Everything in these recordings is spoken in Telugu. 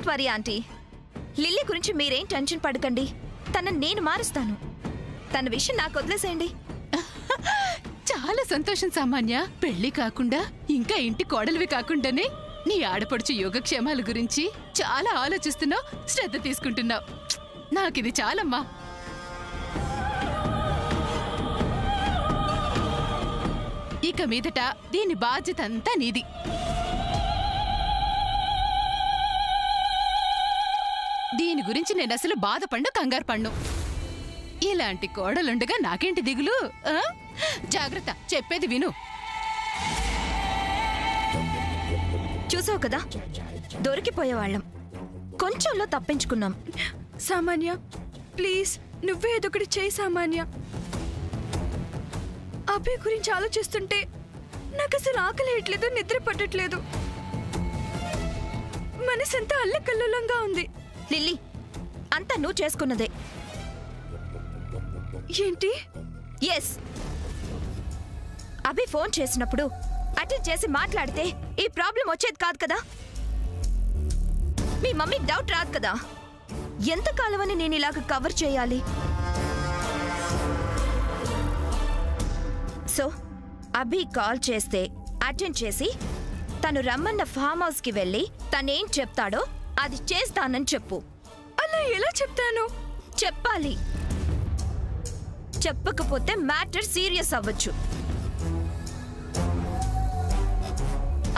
Don't worry aunty. లిల్లీ గురించి మీరేం టెన్షన్ పడకండి. తనని నేను మారుస్తాను. తన విషయం నాకు వదిలేసేయండి. చాలా సంతోషం సామాన్య. పెళ్లి కాకుండా ఇంకా ఇంటి కోడలివి కాకుండానే నీ ఆడపడుచు యోగక్షేమాల గురించి చాలా ఆలోచిస్తున్నావు, శ్రద్ధ తీసుకుంటున్నావు. నాకిది చాలమ్మా. ఇక మీదట దీని బాధ్యత అంతా నీది. దీని గురించి నేను అసలు బాధపడ్ను, కంగారు పడ్ను. ఇలాంటి కోడలుండగా నాకేంటి దిగులు? జాగ్రత్త, చెప్పేది విను. చూసావు కదా, దొరికిపోయేవాళ్ళం. కొంచెంలో తప్పించుకున్నాం. సామాన్య ప్లీజ్ నువ్వే ఏదొకటి చేయి సామాన్య. అభి గురించి ఆలోచిస్తుంటే నాకు అసలు ఆకలేయట్లేదు, నిద్ర పట్టట్లేదు. మనసంతా అల్లకల్లోలంగా ఉంది. లిల్లీ, అంతా నువ్వు చేసుకున్నదే. ఏంటి? ఎస్. అభి ఫోన్ చేసినప్పుడు అటెండ్ చేసి మాట్లాడితే ఈ ప్రాబ్లం వచ్చేది కాదు కదా. మీ మమ్మీకి డౌట్ రాదు కదా. ఎంతకాలమని నేను ఇలాగ కవర్ చేయాలి? సో అభి కాల్ చేస్తే అటెండ్ చేసి తను రమ్మన్న ఫామ్ హౌస్ కి వెళ్ళి తనేం చెప్తాడో అది చేస్తానని చెప్పు. అలా ఎలా చెప్తాను? చెప్పాలి. చెప్పకపోతే మ్యాటర్ సీరియస్ అవ్వచ్చు.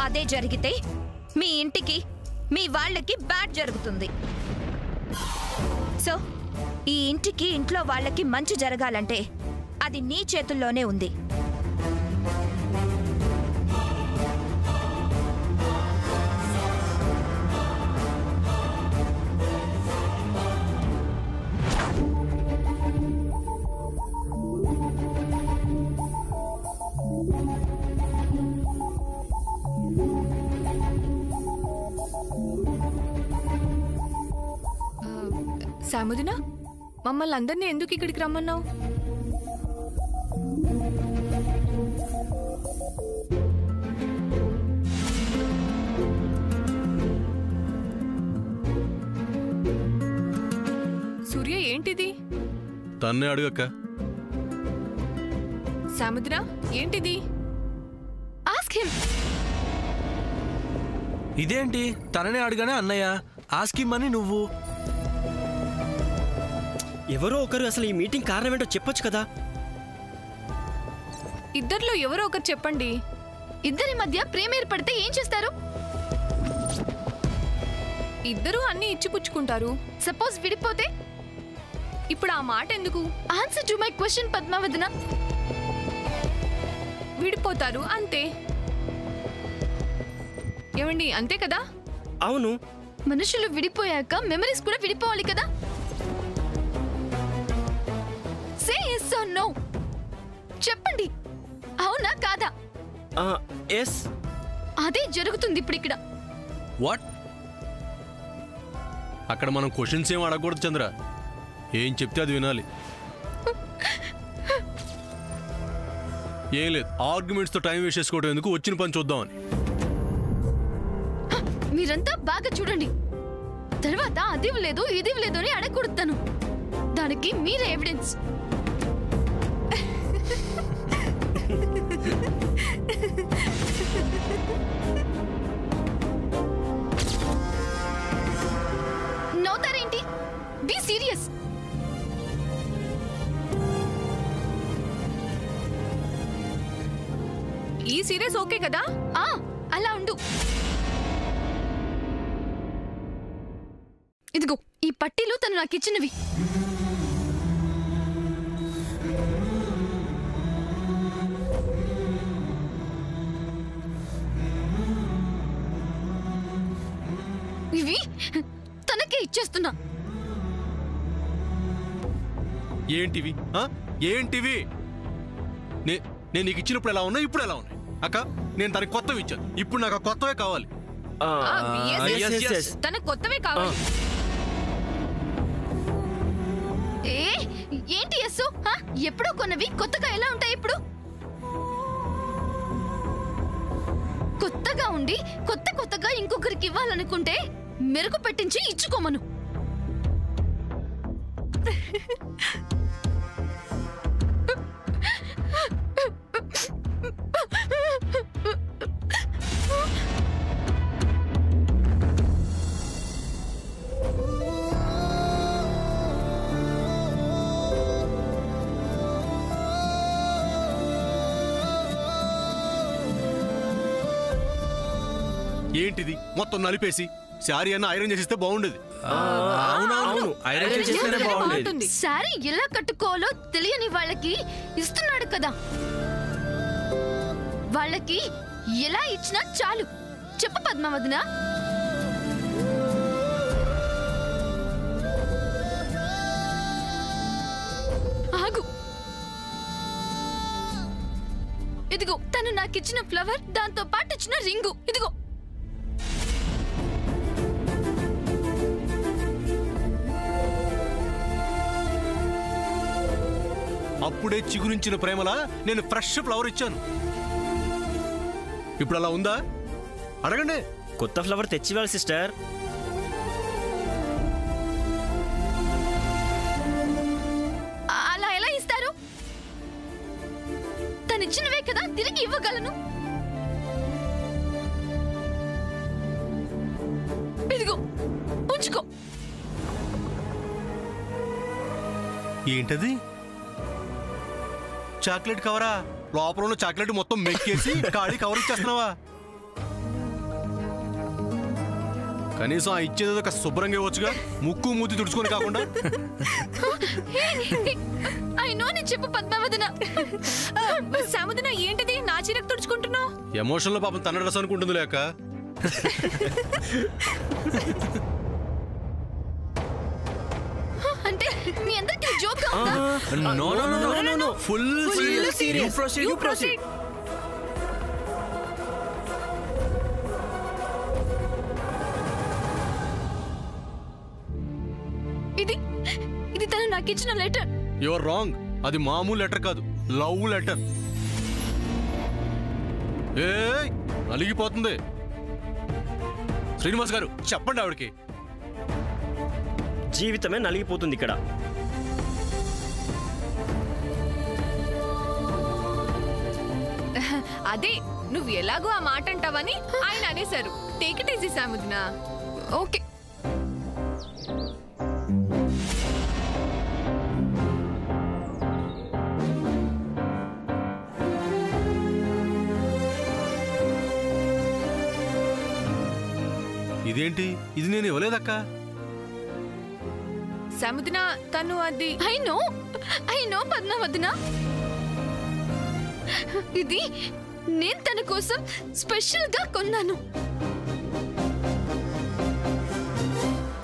అదే జరిగితే మీ ఇంటికి మీ వాళ్ళకి బ్యాడ్ జరుగుతుంది. సో ఈ ఇంటికి ఇంట్లో వాళ్ళకి మంచి జరగాలంటే అది నీ చేతుల్లోనే ఉంది. సాముదినా, మమ్మల్ని అందరినీ ఎందుకు ఇక్కడికి రమ్మన్నావు? సూర్య, ఏంటిది? తన్నే అడుగక్క. సాముద్ర, ఏంటిది? Ask him. ఇదేంటి తననే అడుగానే అన్నయ్య, ఆస్క్ హిమ్ అని నువ్వు. ఎవరో ఒకరు అసలు ఈ మీటింగ్ కారణం ఏంటో చెప్పొచ్చు కదా. ఇద్దరిలో ఎవరో ఒకరు చెప్పండి. ఇద్దరి మధ్య ప్రేమ ఏర్పడితే ఏం చేస్తారు? ఇద్దరూ అన్ని ఇచ్చిపుచ్చుకుంటారు. సపోజ్ విడిపోతే? ఇప్పుడు ఆ మాట ఎందుకు? Answer to my question Padmavadana. విడిపోతారు అంతే. ఏమండి, అంతే కదా? అవును. మనుషులు విడిపోయాక మెమరీస్ కూడా విడిపోవాలి కదా. సే yes or no. చెప్పండి, అవునా కాదా? ఎస్. అదే జరుగుతుంది ఇప్పుడు ఇక్కడ. వాట్? అక్కడ మనం క్వశ్చన్స్ ఏం అడగకూడదు చంద్ర. ఏం చెప్తే అది వినాలి. ఏం లేదు, ఆర్గ్యుమెంట్స్తో టైం వేస్ట్ చేసుకోవడం ఎందుకు, వచ్చిన పని చూద్దామని. మీరంతా బాగా చూడండి. తర్వాత అది లేదు ఇది లేదు అని అడగకూడతాను. దానికి మీరే ఎవిడెన్స్. నవ్వుతారేంటి? Be serious. ఈ సీరియస్ ఓకే కదా? అలా ఉండు. ఇదిగో ఈ పట్టీలు తను నాకు ఇచ్చినవి. ఇవి తనకే ఇచ్చేస్తున్నా. ఏంటివి? ఏంటివి? నేను నీకు ఇచ్చినప్పుడు ఎలా ఉన్నా, ఇప్పుడు ఎలా ఉన్నాయి అక్క? నేను తనకి కొత్తవి ఇచ్చాను, ఇప్పుడు నాకు ఆ కొత్తవే కావాలి. తనకు కొత్తవే కావాలి. ఏంటి యస్సు? ఎప్పుడో కొన్నవి కొత్తగా ఎలా ఉంటాయి ఇప్పుడు? కొత్తగా ఉండి కొత్తగా ఇంకొకరికి ఇవ్వాలనుకుంటే మెరుగు పెట్టించి ఇచ్చుకోమను. ఏంటిది మొత్తం నలిపేసి శారీ అన్న ఐరన్ చేసిస్తే బాగుండేది. అవును ఐరన్ చేస్తేనే బాగుండేది. సారీ ఎలా కట్టుకోవాలో తెలియని వాళ్ళకి ఇస్తున్నాడు కదా, వాళ్ళకి ఎలా ఇచ్చినా చాలు. చెప్పు పద్మావతినా. ఆగు. ఇదిగో తను నాకిచ్చిన ఫ్లవర్, దాంతో పాటు ఇచ్చిన రింగు. ఇదిగో. అప్పుడే చిగురించిన ప్రేమలా నేను ఫ్రెష్ ఫ్లవర్ ఇచ్చాను. ఇప్పుడు అలా ఉందా? అడగండి. కొత్త ఫ్లవర్ తెచ్చివ్వాలి సిస్టర్. అలా ఎలా ఇస్తారు? తనిచ్చినవే కదా తిరిగి ఇవ్వగలను. ఇదిగో ఉంచుకో. ఏంటది? చాక్లెట్ కవరా? లోపల ఉన్న చాక్లెట్ మొత్తం మెక్కేసి ఖాళీ కవర్ ఇచ్చేస్తున్నావా? కనీసం ఆ ఇచ్చేది ఒక శుభ్రంగా ఇవ్వచ్చుగా, ముక్కు మూతి తుడుచుకొని కాకుండా. చెప్పు పద్మావతిన. సాముదన ఏంటిది నా చీరకు తుడుచుకుంటున్నావు? ఎమోషన్లో పాపం తన డ్రెస్ అనుకుంటుంది లేక. అంటే మీ అందరికీ జోక్ గా ఉందా? No full serious. You proceed. ఇది తను నాకు ఇచ్చిన లెటర్. You are wrong. అది మామూలు లెటర్ కాదు, లవ్ లెటర్. ఏయ్ అలిగిపోతుంది. శ్రీనివాస్ గారు చెప్పండి ఆవిడకి. జీవితమే నలిగిపోతుంది ఇక్కడ. అదే నువ్వు ఎలాగో ఆ మాట అంటావని ఆయన అనేశారు. Take it easy Samudana. Okay. ఇదేంటి? ఇది నేను ఇవ్వలేదక్క. సాముదన తను అది. ఐ నో పద్మావతిన. ఇది నేను తన కోసం స్పెషల్ గా కొన్నాను.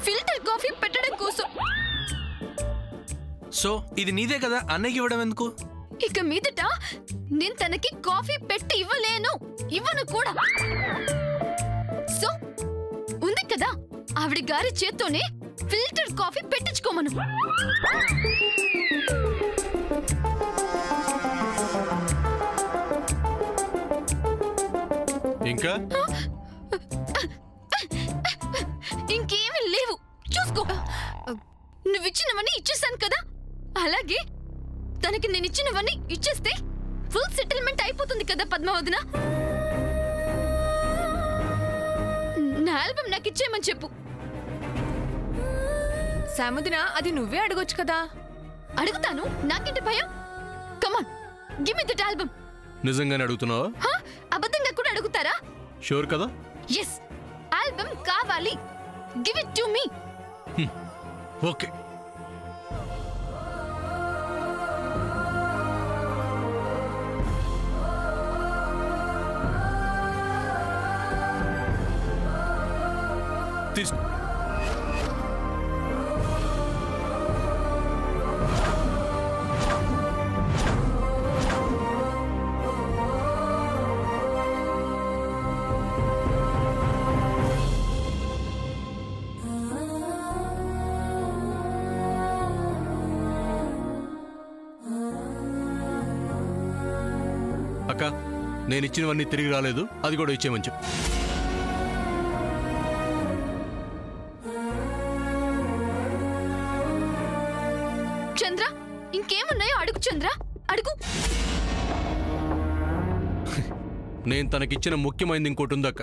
ఫిల్టర్ కాఫీ పెట్టడం కోసం. సో ఇది నీదే కదా, అన్నయ్యకి ఇవ్వడం ఎందుకు? ఇక మీదట నేను తనకి కాఫీ పెట్టి ఇవ్వను కూడా. సో ఉంది కదా ఆవిడ గారి చేత్తోనే ఫిల్టర్ కాఫీ పెట్టించుకోమను. ఇంకా ఇంకేమీ లేవు, చూసుకో. నువ్విచ్చినవన్నీ ఇచ్చేసాను కదా, అలాగే తనకి నేను ఇచ్చినవన్నీ ఇచ్చేస్తే ఫుల్ సెటిల్మెంట్ అయిపోతుంది కదా పద్మావతిన. నా ఆల్బమ్ నాకు ఇచ్చేయమని చెప్పు. సాముదన అది నువ్వే అడగొచ్చు కదా. అడుగుతాను, నాకేంటి భయం. Come on give me that album. నిజంగానే అడుగుతున్నావా? అబద్ధంగా కూడా అడుగుతారా? షూర్ కదా? ఎస్, ఆల్బమ్ కావాలి. Give it to me. Okay. తీసుకో. అక్క, నేను ఇచ్చినవన్నీ తిరిగి రాలేదు, అది కూడా ఇచ్చేయమని చెప్పు. చంద్ర ఇంకేమున్నాయో అడుగు చంద్ర అడుగు. నేను తనకిచ్చిన ముఖ్యమైనది ఇంకోటి ఉందక్క.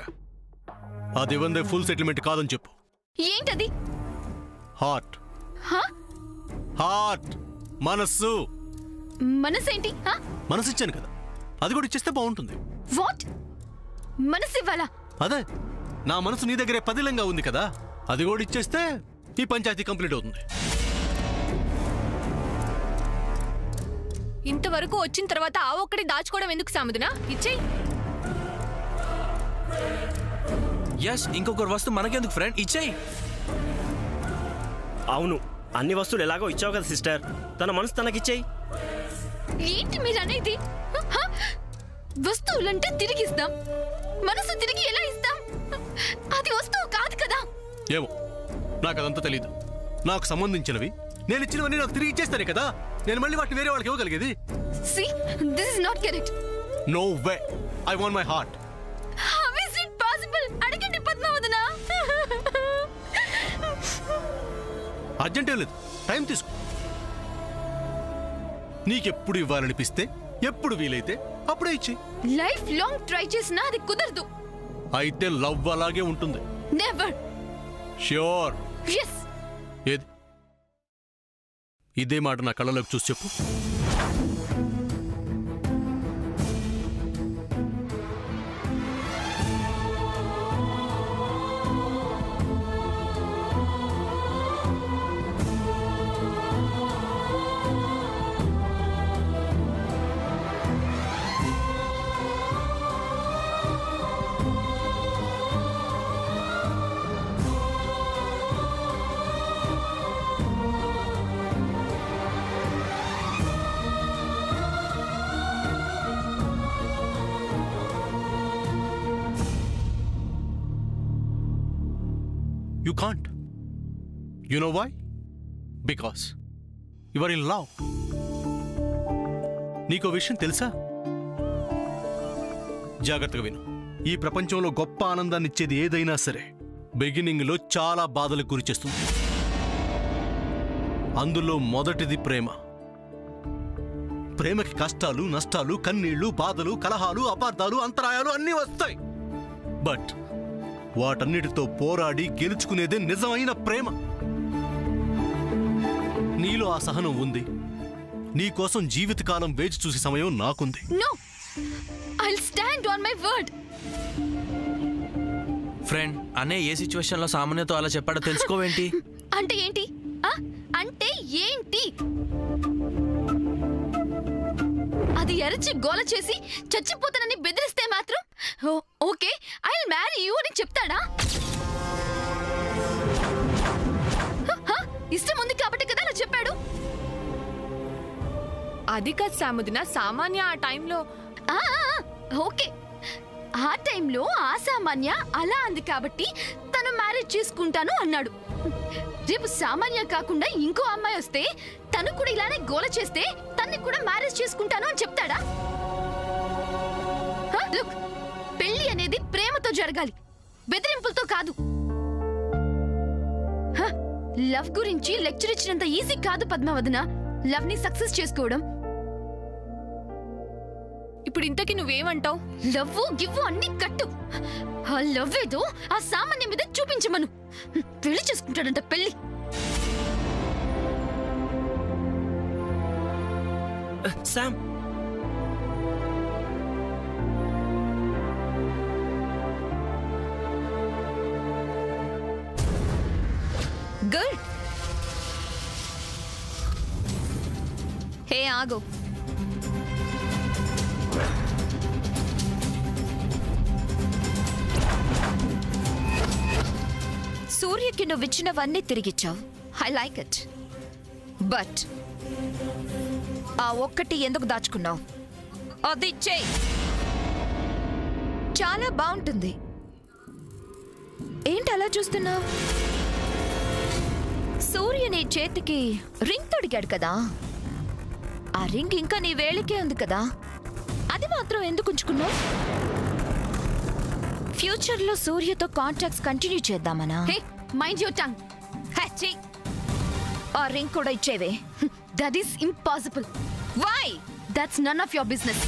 అది ఇవ్వందే ఫుల్ సెటిల్మెంట్ కాదని చెప్పు. ఏంటది? హార్ట్. హార్ట్ మనస్సు. మనసేంటి? మనసు ఇచ్చాను కదా, అది కూడా ఇచ్చేస్తే బాగుంటుంది. వాట్? మనసు ఇవ్వాలా? అదే, నా మనసు నీ దగ్గరే పదిలంగా ఉంది కదా, అది కూడా ఇచ్చేస్తే ఈ పంచాయతీ కంప్లీట్ అవుతుంది. ఇంతవరకు వచ్చిన తర్వాత ఆ ఒక్కడి దాచుకోవడం ఎందుకు సాముదునా? ఇచ్చేయి. యస్, ఇంకొకరు వస్తువు మనకెందుకు ఫ్రెండ్, ఇచ్చేయి. అవును, అన్ని వస్తువులు ఎలాగో ఇచ్చావు కదా సిస్టర్, తన మనసు తనకిచ్చేయి. ఏంటి మీరు అనేది? వస్తువులంటే తిరిగిస్తాం, మనసు తిరిగి ఎలా ఇస్తాం? అది వస్తువు కాదు కదా. ఏమో, నాకు అదంతా తెలీదు. నాకు సంబంధించినవి నేను ఇచ్చినవన్నీ నాకు తిరిగి ఇచ్చేస్తానే కదా, నేను మళ్ళీ వాటిని వేరే వాళ్ళకి ఇవ్వగలిగేది. See, this is not correct. No way. I want my heart. How is it possible? అడగండి పద్మావదనా. అర్జెంట్ ఏం లేదు, టైం తీసుకో. నీకెప్పుడు ఇవ్వాలనిపిస్తే, ఎప్పుడు వీలైతే అప్పుడే ఇచ్చి. లైఫ్ లాంగ్ ట్రై చేసినా అది కుదరదు. అయితే లవ్ అలాగే ఉంటుంది. నెవర్. ష్యూర్. yes. ఏది? ఇదే మాట నా కళ్ళలోకి చూసి చెప్పు. You can't. You know why? Because you are in love. నీకో విషయం తెలుసా? జాగ్రత్తగా విను. ఈ ప్రపంచంలో గొప్ప ఆనందాన్ని ఇచ్చేది ఏదైనా సరే బిగినింగ్ లో చాలా బాధలకు గురి చేస్తుంది. అందులో మొదటిది ప్రేమ. ప్రేమకి కష్టాలు, నష్టాలు, కన్నీళ్లు, బాధలు, కలహాలు, అపార్థాలు, అంతరాయాలు అన్నీ వస్తాయి. బట్ వాటన్నిటితో పోరాడి గెలుచుకునేదే నిజమైన ప్రేమ. నీలో ఆ సహనం ఉంది. నీకోసం జీవితకాలం వేచి చూసే సమయం నాకుంది. No. I'll stand on my word. Friend, అనే ఏ సిచ్యువేషన్ లో సామాన్యతో అలా చెప్పాడో తెలుసుకోవేంటి? అంటే ఏంటి? అంటే ఏంటి? అది ఎరచి గోల చేసి చచ్చిపోతానని బెదిరిస్తే మాత్రం okay I will marry you అని చెప్తాడా? ఇష్టం ఉంది కాబట్టి కదా అలా చెప్పాడు. అది కాదు సాముదినా, సామాన్య ఆ టైంలో. ఓకే, ఆ టైంలో ఆ సామాన్య అలా అంది కాబట్టి తను మ్యారేజ్ చేసుకుంటాను అన్నాడు. రేపు సామాన్య కాకుండా ఇంకో అమ్మాయి వస్తే తను కూడా ఇలానే గోల చేస్తే తన్ని కూడా మ్యారేజ్ చేసుకుంటాను అని చెప్తాడా? లుక్, పెళ్లి అనేది ప్రేమతో జరగాలి, బెదిరింపులతో కాదు. లవ్ గురించి లెక్చర్ ఇచ్చినంత ఈజీ కాదు పద్మావదన లవ్ ని సక్సెస్ చేసుకోవడం. ఇప్పుడు ఇంతకీ నువ్వేమంటావు? లవ్ గివ్వు అన్ని కట్టు. ఆ లవ్ ఏదో ఆ సామాన్య మీద చూపించమను. పెళ్లి చేసుకుంటాడంట. పెళ్లి శామ్, గుడ్. హే ఆగు. సూర్యకి నువ్విచ్చినవన్నీ తిరిగిచ్చావు. I like it. బట్ ఆ ఒక్కటి ఎందుకు దాచుకున్నావు? అది ఇచ్చేయ్. చాలా బాగుంటుంది. ఏంటి అలా చూస్తున్నావు? సూర్య నీ చేతికి రింగ్ తొడిగాడు కదా, ఆ రింగ్ ఇంకా నీ వేలికే ఉంది కదా, అది మాత్రం ఎందుకు ఉంచుకున్నావు? ఫ్యూచర్ లో సూర్యతో కాంటాక్ట్స్ కంటిన్యూ చేద్దామనా? Hey, mind your tongue. ఆ రింగ్ కూడా ఇచ్చేవే. That is impossible. Why? That's none of your business.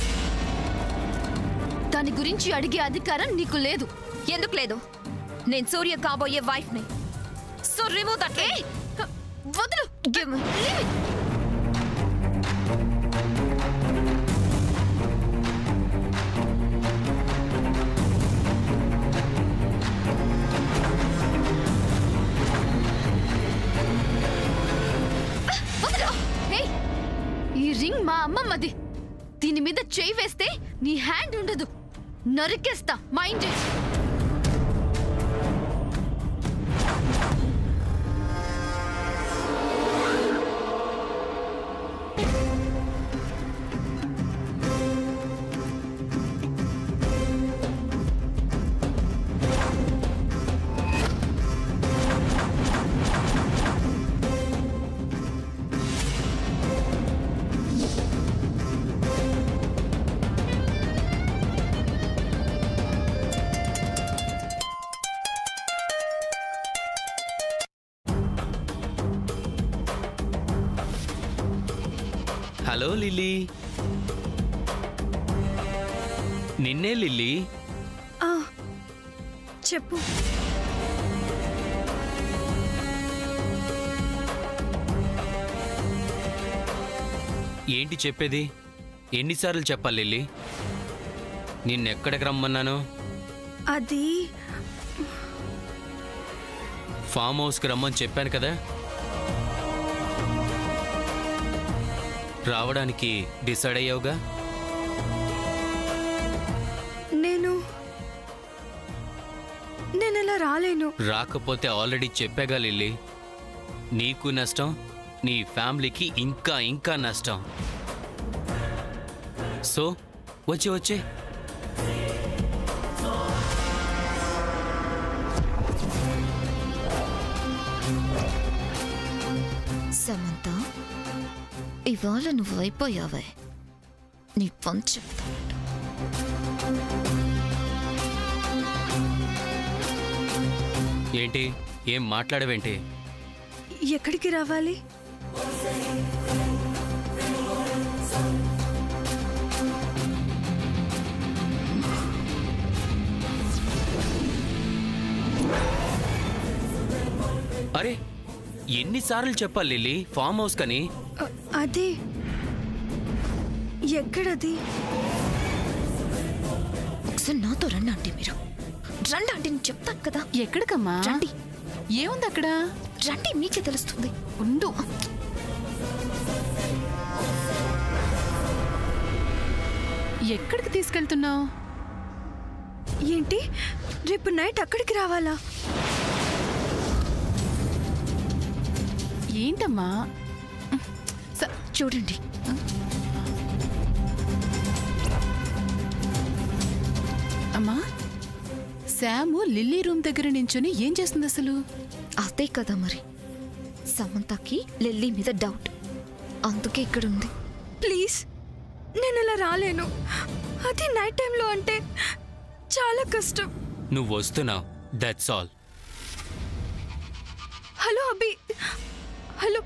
దాని గురించి అడిగే అధికారం నీకు లేదు. ఎందుకు లేదు? నేను సూర్య కాబోయే వైఫ్ ని. So remove that. వదులు. Give me. ఈ రింగ్ మా అమ్మమ్మది. దీని మీద చేయి వేస్తే నీ హ్యాండ్ ఉండదు. నరికేస్తా. Mind it. Hello Lilly. నిన్నే లిల్లీ. చెప్పు. ఏంటి చెప్పేది? ఎన్నిసార్లు చెప్పాలి లిల్లీ? నిన్నెక్కడికి రమ్మన్నాను? అది ఫామ్ హౌస్కి రమ్మని చెప్పాను కదా. రావడానికి డిసైడ్ అయ్యావుగా? నేను అలా రాలేను. రాకపోతే ఆల్రెడీ చెప్పాగా లిల్లీ. నీకు నష్టం, నీ ఫ్యామిలీకి ఇంకా ఇంకా నష్టం. సో వచ్చే సమంత, ఇవాళ నువ్వు అయిపోయావే. నీ పని చెప్తా. ఏంటి? ఏం మాట్లాడవేంటి? ఎక్కడికి రావాలి? అరే ఎన్నిసార్లు చెప్పాలి లిల్లీ ఫామ్ హౌస్ కని? అది ఎక్కడది? ఒకసారి నాతో రండి ఆంటీ. మీరు రండి ఆంటీ, నేను చెప్తాను కదా. ఎక్కడికమ్మా? రండి. ఏముంది అక్కడ? రండి, మీకే తెలుస్తుంది. ఉండు. ఎక్కడికి తీసుకెళ్తున్నావు? ఏంటి, రేపు నైట్ అక్కడికి రావాలా? ఏంటమ్మా? చూడండి, అమ్మా శాము లిల్లీ రూమ్ దగ్గర నించుని ఏం చేస్తుంది అసలు? అదే కదా మరి. సమంతకి లిల్లీ మీద డౌట్, అందుకే ఇక్కడ ఉంది. ప్లీజ్, నేను అలా రాలేను. అది నైట్ టైంలో అంటే చాలా కష్టం. నువ్వు వస్తున్నావు, that's all. Hello Abhi. Hello.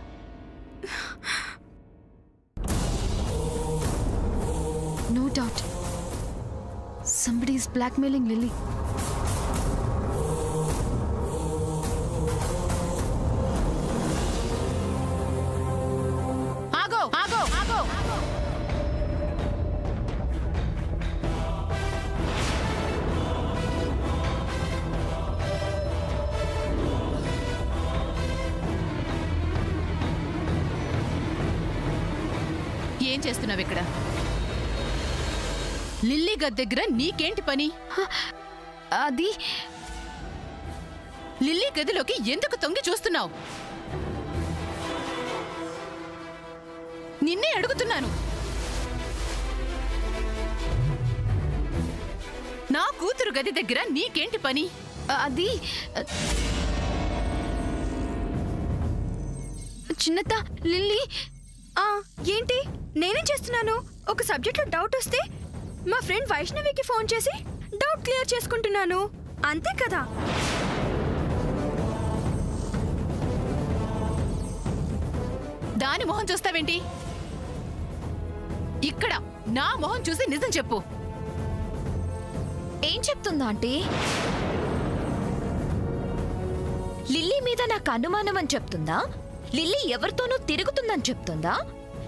No doubt. Somebody is blackmailing Lily. ఆగో ఆగో ఆగో. ఏం చేస్తున్నావు ఇక్కడ? లిల్లీ గది దగ్గర నీకేంటి పని? అది లిల్లీ గదిలోకి ఎందుకు తొంగి చూస్తున్నావు? నిన్నే అడుగుతున్నాను. నా కూతురు గది దగ్గర నీకేంటి పని? అది చిన్నత లిల్లీ. ఏంటి, నేనేం చేస్తున్నాను? ఒక సబ్జెక్ట్లో డౌట్ వస్తే మా ఫ్రెండ్ వైష్ణవికి ఫోన్ చేసి డౌట్ క్లియర్ చేసుకుంటున్నాను, అంతే కదా. దాని మొహం చూస్తావేంటి? ఇక్కడ నా మొహం చూసి నిజం చెప్పు. ఏం చెప్తుందా ఆంటీ? లిల్లీ మీద నాకు అనుమానం అని చెప్తుందా? లిల్లీ ఎవరితోనూ తిరుగుతుందని చెప్తుందా?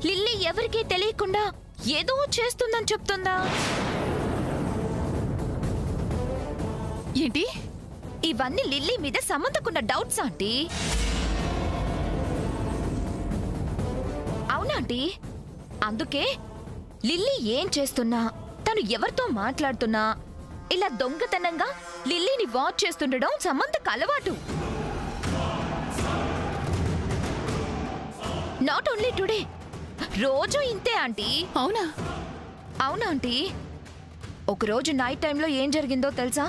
లిల్లీ ఎవరికీ తెలియకుండా ఏదో చేస్తుందని చెప్తుందా? ఏంటి? ఇవన్నీ లిల్లీ మీద సమంతకున్న డౌట్స్ ఆంటీ. అవునాంటీ? అందుకే లిల్లీ ఏం చేస్తున్నా, తను ఎవరితో మాట్లాడుతున్నా ఇలా దొంగతనంగా లిల్లీని వాచ్ చేస్తుండడం సమంతకు అలవాటు. నాట్ ఓన్లీ టుడే, రోజు ఇంతే ఆంటీ. అవునా? అవునా ఆంటీ? ఒకరోజు నైట్ టైంలో ఏం జరిగిందో తెలుసా?